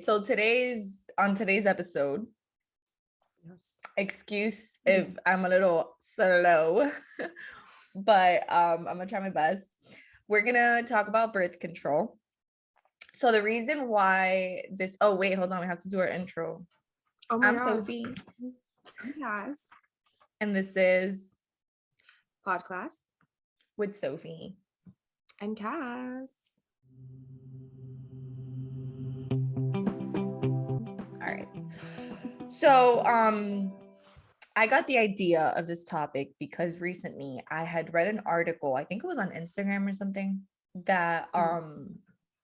So on today's episode, Yes. excuse if I'm a little slow, but I'm gonna try my best. We're gonna talk about birth control. So the reason why oh wait, hold on, we have to do our intro. Oh my I'm God. Sophie, Yes. and this is Podclass with Sophie. and Cass. All right. So I got the idea of this topic because recently I had read an article, I think it was on Instagram or something, that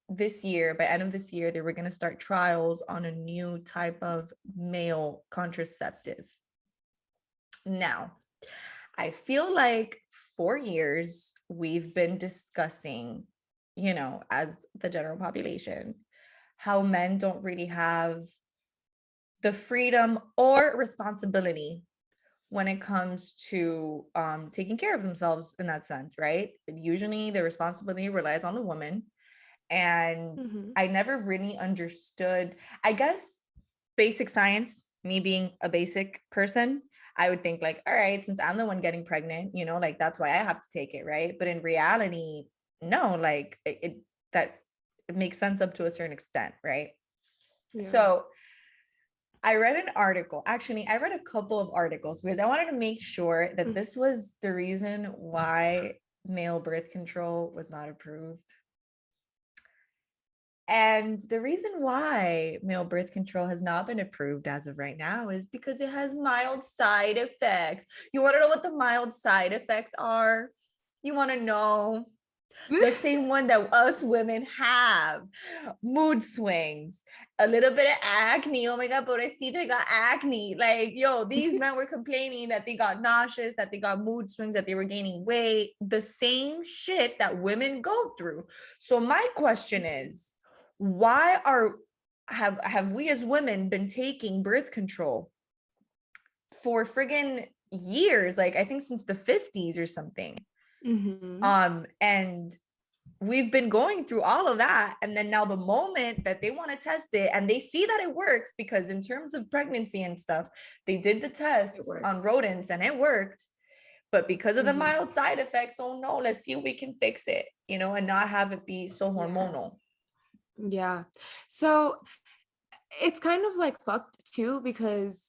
this year, by end of this year, they were going to start trials on a new type of male contraceptive. Now, I feel like for years we've been discussing, as the general population, how men don't really have the freedom or responsibility when it comes to taking care of themselves in that sense, right? Usually the responsibility relies on the woman. And I never really understood, I guess, basic science, me being a basic person, I would think like, all right, since I'm the one getting pregnant, like that's why I have to take it, right? But in reality, no, like it makes sense up to a certain extent, right? Yeah. So I read an article. Actually, I read a couple of articles because I wanted to make sure that this was the reason why male birth control was not approved. And the reason why male birth control has not been approved as of right now is because it has mild side effects. You want to know what the mild side effects are? You want to know? The same one that us women have: mood swings, a little bit of acne. Oh my God, pobrecito, I got acne. Like, yo, these men were complaining that they got nauseous, that they got mood swings, that they were gaining weight, the same shit that women go through. So my question is, why have we as women been taking birth control for friggin' years? Like, I think since the 50s or something. And we've been going through all of that, and then now the moment that they want to test it and they see that it works, because in terms of pregnancy and stuff, they did the tests on rodents and it worked, but because of the mild side effects, oh no, let's see if we can fix it, and not have it be so hormonal. Yeah. So it's kind of like fucked too, because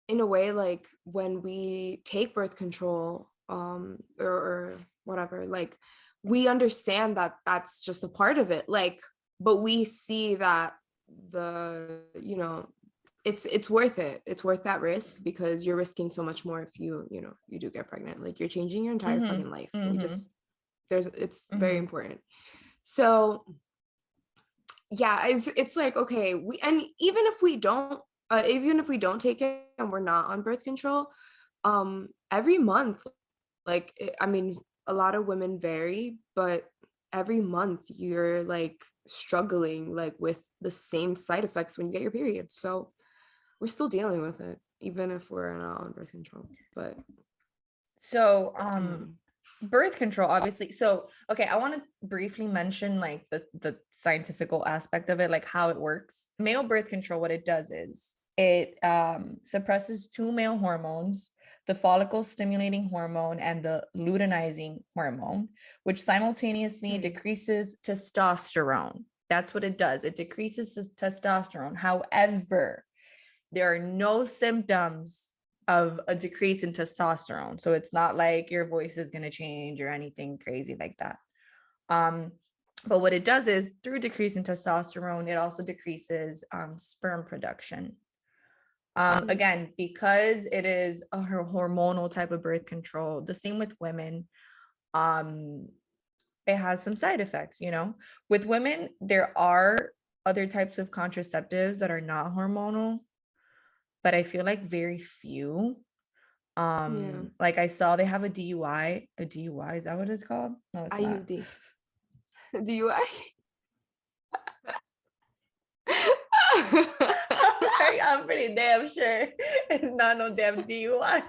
in a way, like when we take birth control or whatever, like we understand that that's just a part of it, like, but we see that it's worth it. It's worth that risk, because you're risking so much more if you do get pregnant. Like, you're changing your entire fucking life. It's very important. So yeah, it's like, okay, even if we don't take it and we're not on birth control, every month, like, a lot of women vary, but every month you're like struggling like with the same side effects when you get your period. So we're still dealing with it, even if we're not on birth control. But so birth control, obviously. So, okay, I want to briefly mention like the scientific aspect of it, like how it works. Male birth control, what it does is it suppresses two male hormones, the follicle stimulating hormone and the luteinizing hormone, which simultaneously decreases testosterone. That's what it does. It decreases testosterone. However, there are no symptoms of a decrease in testosterone. So it's not like your voice is going to change or anything crazy like that. But what it does is, through decreasing testosterone, it also decreases sperm production. Again, because it is a hormonal type of birth control, the same with women. It has some side effects, With women, there are other types of contraceptives that are not hormonal, but I feel like very few. Like I saw they have a DUI. A DUI, is that what it's called? No, it's IUD. DUI. I'm pretty damn sure it's not no damn DUI.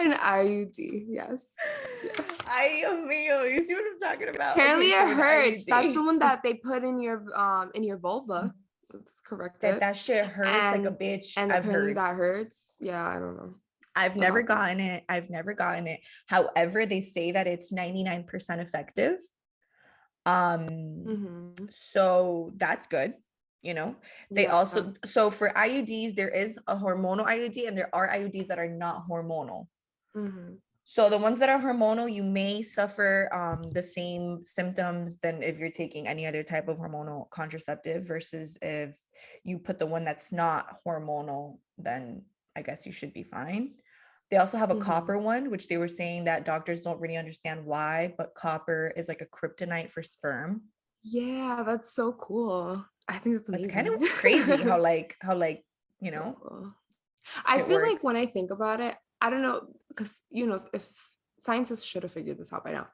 An IUD, yes. You see what I'm talking about? Apparently Okay, it hurts. IUD. That's the one that they put in your vulva. Let's correct that it. that shit hurts like a bitch. And I've apparently heard. that hurts. Yeah, I don't know I've never about that. gotten it. I've never gotten it. However, they say that it's 99% effective. So that's good. You know, they Yeah. also, so for IUDs, there is a hormonal IUD and there are IUDs that are not hormonal. So the ones that are hormonal, you may suffer the same symptoms than if you're taking any other type of hormonal contraceptive, versus if you put the one that's not hormonal, then I guess you should be fine. They also have a copper one, which they were saying that doctors don't really understand why, but copper is like a kryptonite for sperm. Yeah, that's so cool. I think that's It's kind of amazing. crazy how you So know, cool. I it feel like when works. I think about it, I don't know, because if scientists should have figured this out by now.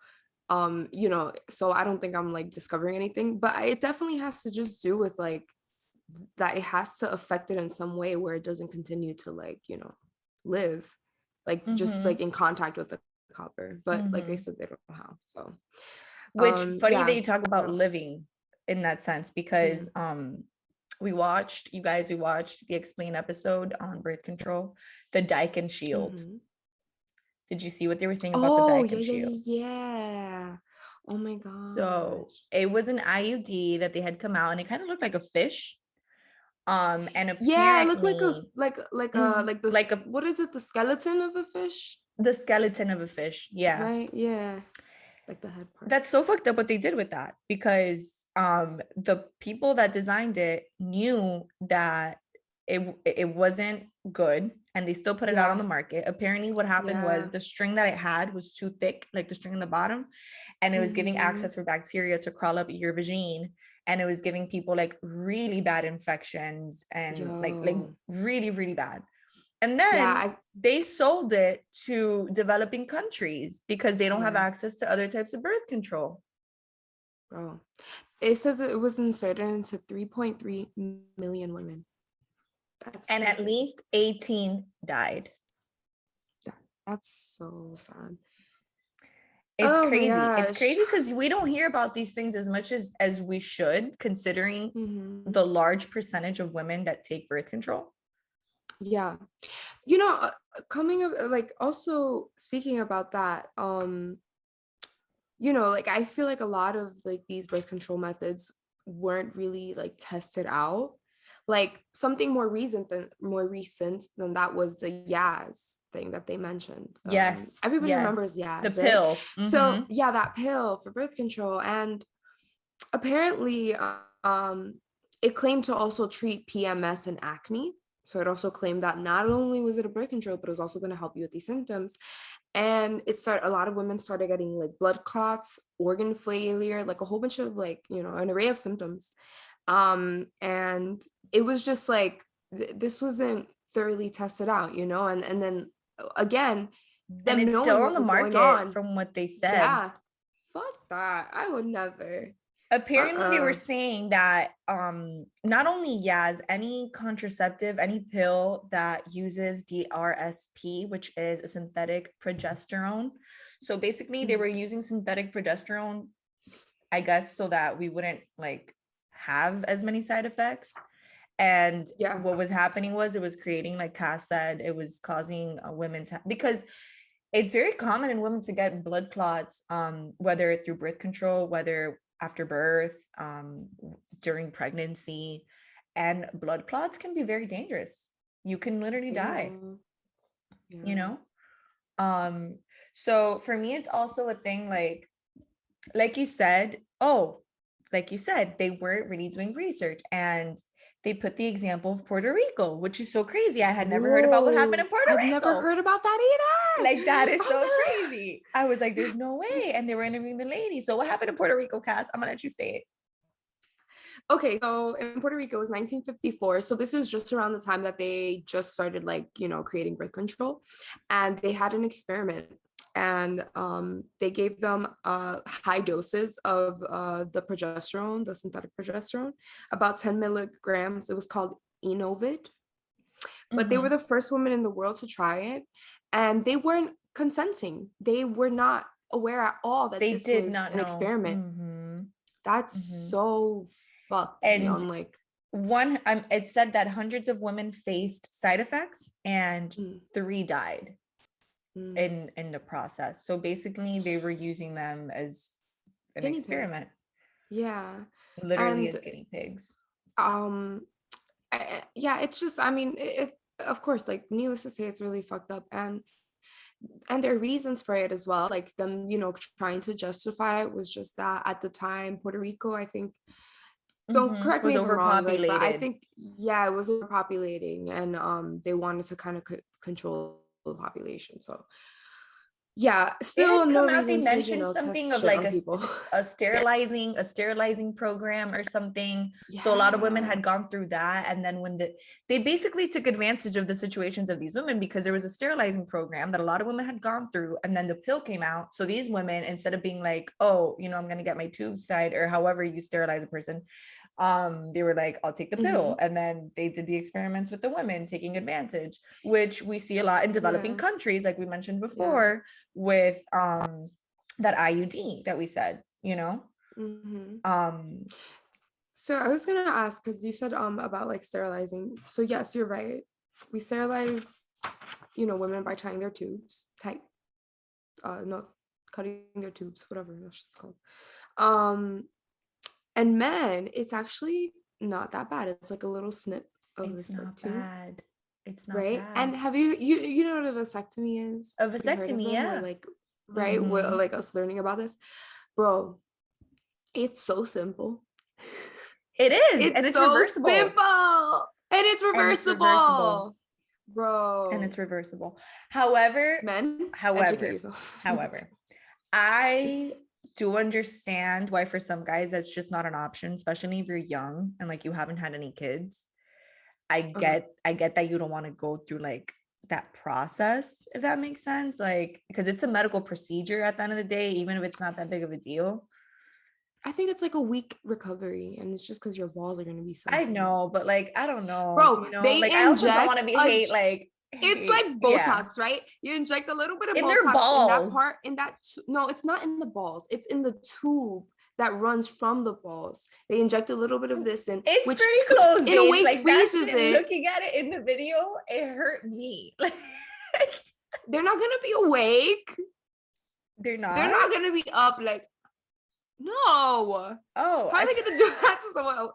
So I don't think I'm like discovering anything, but it definitely has to just do with like that it has to affect it in some way where it doesn't continue to like, live, like just like in contact with the copper. But like they said, they don't know how. So Which funny that yeah. you talk What about else? living in that sense, Yeah. because we watched the Explain episode on birth control, the Daikin Shield. Did you see what they were saying about the Oh, yeah, Daikin yeah, Shield? yeah, yeah. Oh my So gosh. it was an IUD that they had come out and it kind of looked like a fish. And Yeah, it looked like a apparently like like this, a what is it? The skeleton of a fish, the skeleton of a fish. Yeah. right? Yeah, like the head part. That's so fucked up what they did with that, because the people that designed it knew that it wasn't good and they still put it out on Yeah, the market. Apparently what happened was yeah. the string that it had was too thick, like the string in the bottom, and it was giving Mm-hmm. access for bacteria to crawl up your vagine, and it was giving people like really bad infections and like Yo. really really bad. And Yeah, then they sold it to developing countries because they don't have yeah, access to other types of birth control. bro. It says it was inserted into 3.3 million women. That's And at crazy. least 18 died. That's so sad. It's Oh my crazy. It's gosh. crazy because we don't hear about these things as much as we should, considering Mm-hmm. the large percentage of women that take birth control. Yeah. Coming up, like also speaking about that, like I feel like a lot of like these birth control methods weren't really like tested out. Like something more recent than that was the Yaz thing that they mentioned. Yes, Everybody remembers yes. The Yaz, right? pill. So yeah, that pill for birth control, and apparently it claimed to also treat PMS and acne. So it also claimed that not only was it a birth control, but it was also going to help you with these symptoms. And a lot of women started getting like blood clots, organ failure, like a whole bunch of like, an array of symptoms. And it was just like this wasn't thoroughly tested out, and then again, And them it's knowing still on what the was going market on. from what they said. Yeah, fuck that. I would never. Apparently they were saying that not only Yaz, any contraceptive, any pill that uses DRSP, which is a synthetic progesterone. So basically they were using synthetic progesterone, I guess, so that we wouldn't like have as many side effects. And Yeah. what was happening was it was creating, like Cass said, it was causing women to, because it's very common in women to get blood clots, whether through birth control, whether after birth, during pregnancy, and blood clots can be very dangerous. You can literally die, you Yeah. know? So for me, it's also a thing like you said, they weren't really doing research, and they put the example of Puerto Rico, which is so crazy. I had never heard about what happened in Whoa, Puerto I've never Rico. heard about that either. Like, that is so Oh, crazy. I was like, there's no way. And they were interviewing the lady. So what happened in Puerto Rico, Cass? I'm gonna let you say it. okay, so in Puerto Rico it was 1954. So this is just around the time that they just started like, creating birth control. And they had an experiment, and they gave them high doses of the progesterone, the synthetic progesterone, about 10 milligrams. It was called Enovid. But they were the first women in the world to try it, and they weren't consenting. They were not aware at all that They this did was not an know. experiment. That's so fucked And beyond like. it said that hundreds of women faced side effects and 3 died in the process. So basically they were using them as an guinea experiment. pigs. Yeah. Literally as guinea pigs. Yeah, it's just, I mean, it of course, like, needless to say, it's really fucked up, and there are reasons for it as well, like them, trying to justify it was just that at the time Puerto Rico, I think, don't correct me if I'm wrong, like, but I think, yeah, it was overpopulating, and they wanted to kind of control the population. So yeah, still no reason to, mentioned something test of shit like on people. a sterilizing program or something. Yeah. So a lot of women had gone through that, and then when they basically took advantage of the situations of these women, because there was a sterilizing program that a lot of women had gone through, and then the pill came out. So these women, instead of being like, oh, I'm going to get my tubes tied, or however you sterilize a person, they were like, I'll take the pill. And then they did the experiments with the women taking advantage, which we see a lot in developing countries, like we mentioned before, with that IUD that we said, So I was gonna ask, because you said about like sterilizing. So yes, you're right, we sterilize women by tying their tubes, no, cutting their tubes, whatever that shit's called. And men, it's actually not that bad. It's like a little snip of this like tube. Bad. It's not right. Bad. And have you know what a vasectomy is? A vasectomy, yeah. Or like, right? Well, like us learning about this, bro. It's so simple. It is, and it's so reversible. Simple, and it's reversible, bro. And it's reversible. However, educate yourself. However, I do understand why for some guys that's just not an option, especially if you're young and like you haven't had any kids. I get that you don't want to go through like that process, if that makes sense, like, because it's a medical procedure at the end of the day, even if it's not that big of a deal. I think it's like a week recovery, and it's just because your balls are going to be sensitive. I know, but like, I don't know, bro. They like, inject, I also don't want to be it's like Botox, right? You inject a little bit of in Botox their balls. in that part, no, it's not in the balls. It's in the tube that runs from the balls. They inject a little bit of this in. It's which pretty close, in a way, like, freezes it. Looking at it in the video, it hurt me. They're not gonna be awake. They're not gonna be up like, no. Oh, how are they gonna do that to someone?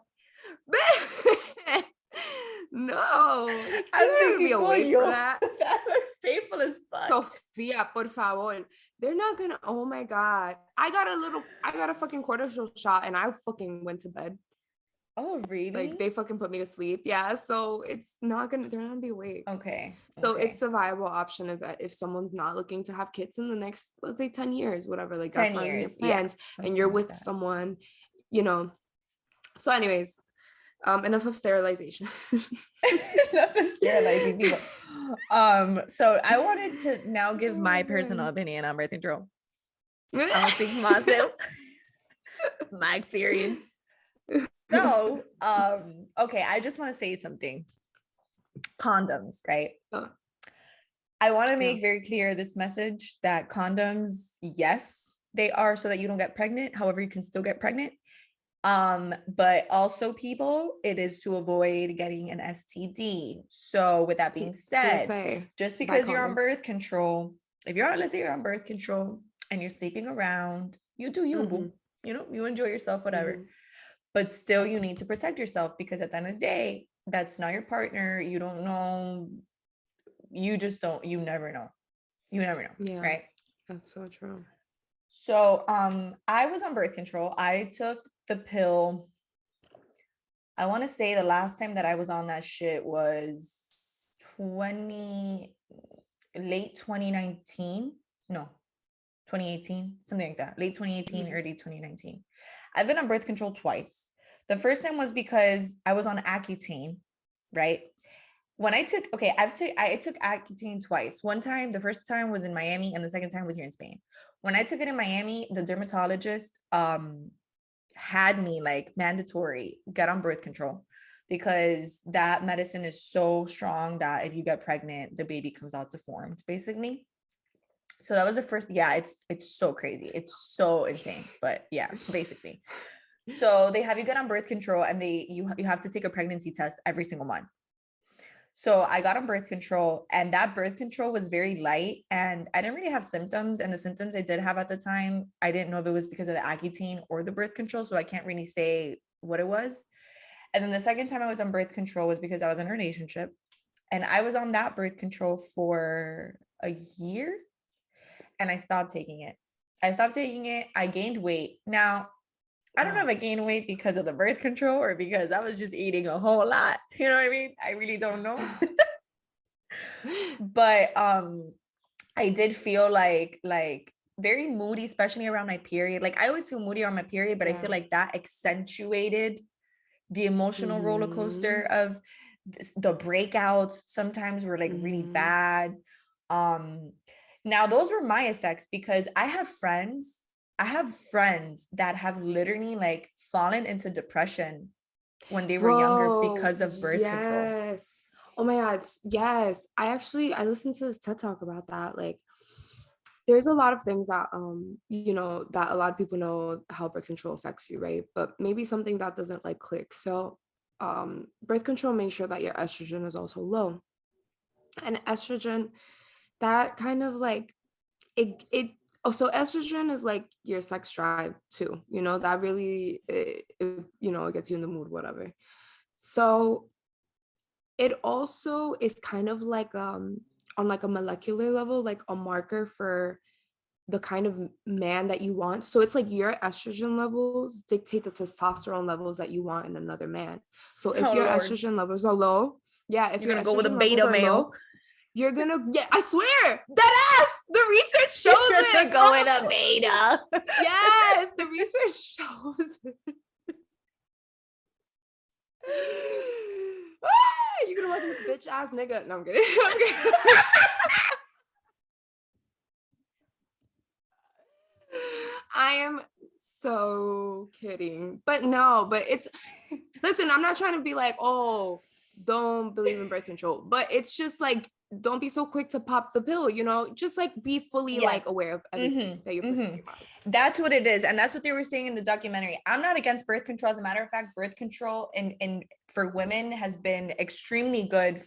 No, I'm gonna be awake for that. That looks painful as fuck. Sofia, por favor. They're not gonna. Oh my god, I got a fucking cortisol shot, and I fucking went to bed. Oh really? Like, they fucking put me to sleep. Yeah, so they're not gonna be awake. Okay. So it's a viable option if someone's not looking to have kids in the next, let's say, 10 years, whatever. Like, that's not in your plans, and you're with someone, So anyways, enough of sterilization. Enough of sterilizing people. So I wanted to now give my personal opinion on birth control. I'll speak for myself. My experience. So, okay, I just want to say something. Condoms, right? I want to make very clear this message that condoms, yes, they are so that you don't get pregnant. However, you can still get pregnant. But also, people, it is to avoid getting an STD. So with that being said, just because you're on birth control, let's say you're on birth control and you're sleeping around, you do you, you enjoy yourself, whatever. But still, you need to protect yourself, because at the end of the day, that's not your partner. You don't know. You just don't. You never know. Yeah. Right. That's so true. So, I was on birth control. I took the pill. I want to say the last time that I was on that shit was late 2019. No, 2018, something like that. Late 2018, early 2019. I've been on birth control twice. The first time was because I was on Accutane, right? When I took Accutane twice. The first time was in Miami, and the second time was here in Spain. When I took it in Miami, the dermatologist had me like mandatory get on birth control, because that medicine is so strong that if you get pregnant, the baby comes out deformed, basically. So that was the first. Yeah, it's so crazy. It's so insane. But yeah, basically. So they have you get on birth control, and you have to take a pregnancy test every single month. So I got on birth control, and that birth control was very light, and I didn't really have symptoms. And the symptoms I did have at the time, I didn't know if it was because of the Accutane or the birth control. So I can't really say what it was. And then the second time I was on birth control was because I was in a relationship, and I was on that birth control for a year, and I stopped taking it. I gained weight. Now, I don't know if I gained weight because of the birth control or because I was just eating a whole lot. You know what I mean? I really don't know. But I did feel like very moody, especially around my period. Like I always feel moody around my period, but I feel like that accentuated the emotional roller coaster of the breakouts. Sometimes were like really bad. Now those were my effects, because I have friends that have literally like fallen into depression when they were younger because of birth control. Yes. Oh my God. Yes. I listened to this TED Talk about that. Like, there's a lot of things that that a lot of people know how birth control affects you, right? But maybe something that doesn't like click. So birth control makes sure that your estrogen is also low. And estrogen, that kind of like so estrogen is like your sex drive too, that really it gets you in the mood, whatever. So it also is kind of like on like a molecular level, like a marker for the kind of man that you want. So it's like your estrogen levels dictate the testosterone levels that you want in another man. So if your Lord. estrogen levels are low, if You're your gonna go with a estrogen beta levels are male. low, you're gonna I swear, that ass, the research shows it. Go with a beta. Yes, the research shows it. You're gonna watch this bitch ass nigga. No, I'm kidding. I am so kidding. But no, but it's listen, I'm not trying to be like, oh, don't believe in birth control, but it's just like, don't be so quick to pop the pill, just like be fully like aware of everything that you're putting in your body. That's what it is. And that's what they were saying in the documentary. I'm not against birth control. As a matter of fact, birth control in for women has been extremely good.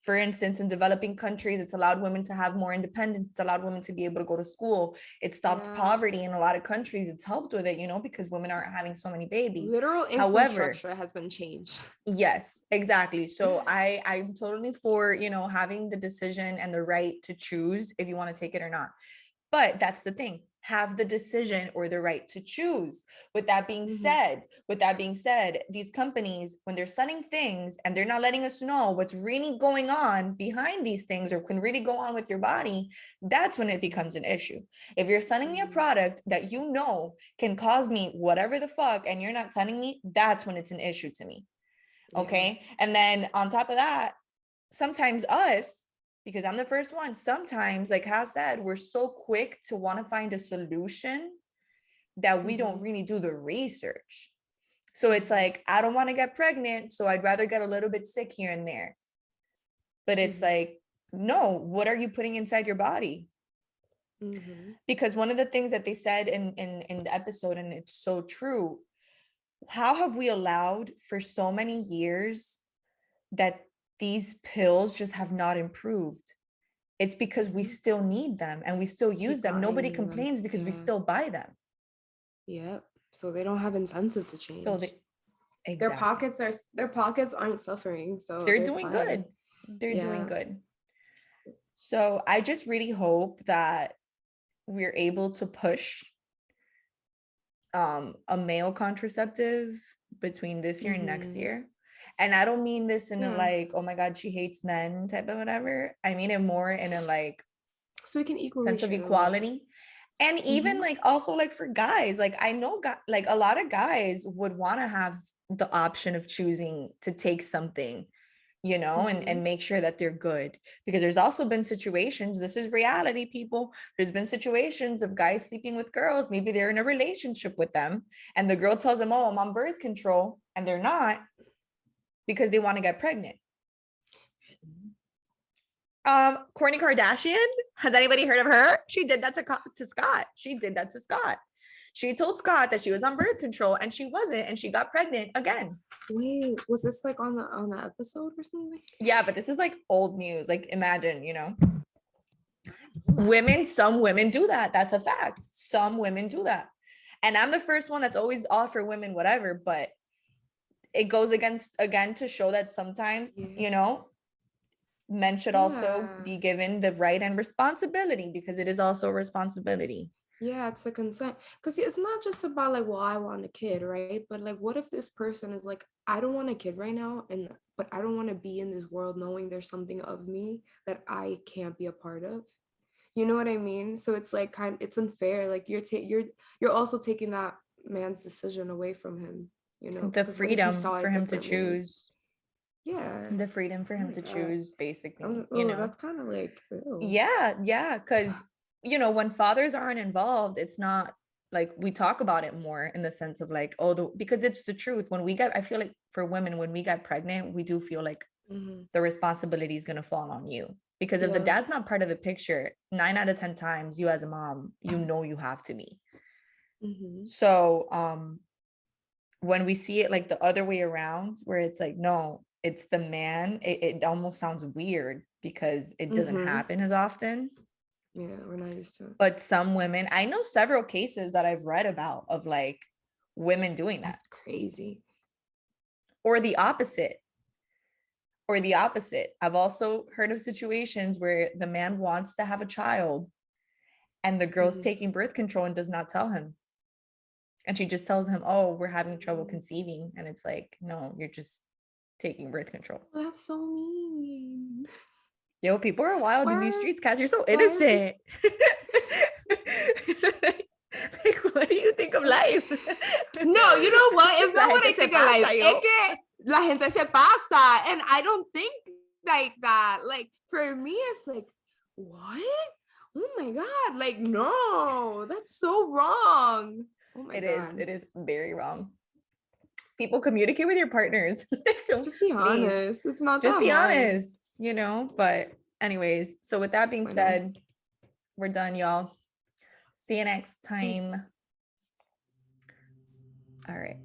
For instance, in developing countries, it's allowed women to have more independence. It's allowed women to be able to go to school. It stopped poverty in a lot of countries. It's helped with it, because women aren't having so many babies. Literal infrastructure has been changed. Yes, exactly. So I'm totally for, having the decision and the right to choose if you want to take it or not. But that's the thing. Have the decision or the right to choose. With that being said, these companies, when they're selling things and they're not letting us know what's really going on behind these things or can really go on with your body, that's when it becomes an issue. If you're selling me a product that can cause me whatever the fuck, and you're not telling me, that's when it's an issue to me. Okay. Yeah. And then on top of that, sometimes because I'm the first one, sometimes, like Has said, we're so quick to want to find a solution that we don't really do the research. So it's like, I don't want to get pregnant, so I'd rather get a little bit sick here and there. But it's like, no, what are you putting inside your body? Because one of the things that they said in the episode, and it's so true, how have we allowed for so many years that these pills just have not improved? It's because we still need them and we still use them. Nobody complains because we still buy them. Yep. So they don't have incentive to change. So exactly. Their pockets aren't suffering. So they're doing good. They're doing good. So I just really hope that we're able to push a male contraceptive between this year and next year. And I don't mean this in a like, oh my God, she hates men type of whatever. I mean it more in a like, so we can equally sense of equality. And even like also like for guys, like I know like a lot of guys would want to have the option of choosing to take something, and make sure that they're good. Because there's also been situations, this is reality, people. There's been situations of guys sleeping with girls. Maybe they're in a relationship with them and the girl tells them, oh, I'm on birth control, and they're not, because they want to get pregnant. Kourtney Kardashian, has anybody heard of her? She did that to Scott. She told Scott that she was on birth control and she wasn't, and she got pregnant again. Wait, was this like on the episode or something? Yeah, but this is like old news. Like, imagine, you know, some women do that. That's a fact. Some women do that. And I'm the first one that's always all for women, whatever, but it goes again to show that sometimes, you know, men should also be given the right and responsibility, because it is also a responsibility. Yeah, it's a consent, because it's not just about like, well, I want a kid, right? But like, what if this person is like, I don't want a kid right now, but I don't want to be in this world knowing there's something of me that I can't be a part of. You know what I mean? So it's like it's unfair. Like you're also taking that man's decision away from him, you know, The freedom for him to choose. Yeah. The freedom for him to choose, basically. You know, that's kind of like, ew. Yeah, because you know, when fathers aren't involved, it's not like, we talk about it more in the sense of like, because it's the truth. I feel like for women, when we get pregnant, we do feel like the responsibility is going to fall on you, because if the dad's not part of the picture, 9 out of 10 times, you as a mom, you know, you have to be. So when we see it like the other way around, where it's like, no, it's the man, it almost sounds weird because it doesn't happen as often. Yeah, we're not used to it. But some women, I know several cases that I've read about of like women doing that. That's crazy. Or the opposite. I've also heard of situations where the man wants to have a child and the girl's taking birth control and does not tell him. And she just tells him, oh, we're having trouble conceiving. And it's like, no, you're just taking birth control. That's so mean. Yo, people are wild in these streets, Cass. You're so innocent. Like, what do you think of life? No, you know what? It's not what I think of life. Es que la gente se pasa. And I don't think like that. Like, for me, it's like, what? Oh my God. Like, no, that's so wrong. Oh my God. It is very wrong. People communicate with your partners. So just be honest. It's not just that be hard. honest, you know. But anyways, so with that being said, we're done, y'all. See you next time. All right.